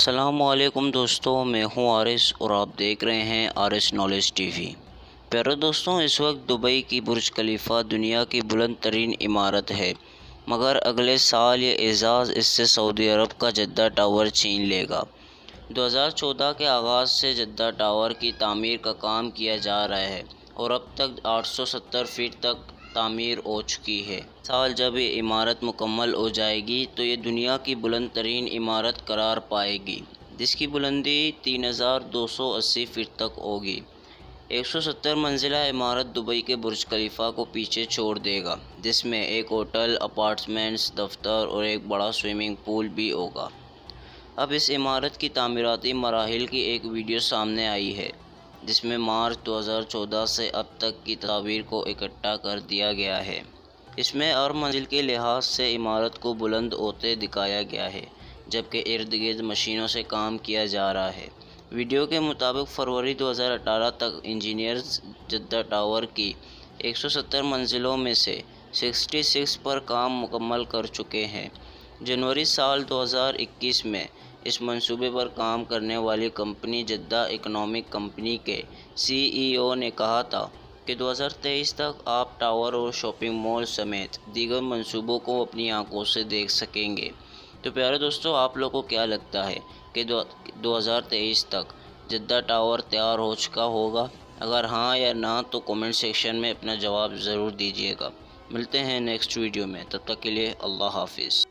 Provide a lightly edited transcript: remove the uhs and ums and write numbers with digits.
अस्सलामुअलैकुम दोस्तों, मैं हूं आरिस और आप देख रहे हैं आरिस नॉलेज टीवी। प्यारे दोस्तों, इस वक्त दुबई की बुर्ज खलीफा दुनिया की बुलंद तरीन इमारत है, मगर अगले साल ये एजाज़ इससे सऊदी अरब का जद्दा टावर छीन लेगा। 2014 के आगाज़ से जद्दा टावर की तामीर का काम किया जा रहा है और अब तक 870 फीट तक तामीर हो चुकी है। साल जब ये इमारत मुकम्मल हो जाएगी तो ये दुनिया की बुलंद तरीन इमारत करार पाएगी, जिसकी बुलंदी 3280 फीट तक होगी। 170 मंजिला इमारत दुबई के बुर्ज खलीफा को पीछे छोड़ देगा, जिसमें एक होटल, अपार्टमेंट्स, दफ्तर और एक बड़ा स्विमिंग पूल भी होगा। अब इस इमारत की तामीराती मराहिल की एक वीडियो सामने आई है, जिसमें मार्च 2014 से अब तक की तस्वीर को इकट्ठा कर दिया गया है। इसमें हर मंजिल के लिहाज से इमारत को बुलंद होते दिखाया गया है, जबकि इर्द गिर्द मशीनों से काम किया जा रहा है। वीडियो के मुताबिक फरवरी 2018 तक इंजीनियर्स जद्दा टावर की 170 मंजिलों में से 66 पर काम मुकम्मल कर चुके हैं। जनवरी साल 2021 में इस मंसूबे पर काम करने वाली कंपनी जद्दा इकोनॉमिक कंपनी के CEO ने कहा था कि 2023 तक आप टावर और शॉपिंग मॉल समेत दीगर मंसूबों को अपनी आंखों से देख सकेंगे। तो प्यारे दोस्तों, आप लोगों को क्या लगता है कि 2023 तक जद्दा टावर तैयार हो चुका होगा? अगर हाँ या ना तो कमेंट सेक्शन में अपना जवाब ज़रूर दीजिएगा। मिलते हैं नेक्स्ट वीडियो में, तब तक के लिए अल्लाह हाफिज़।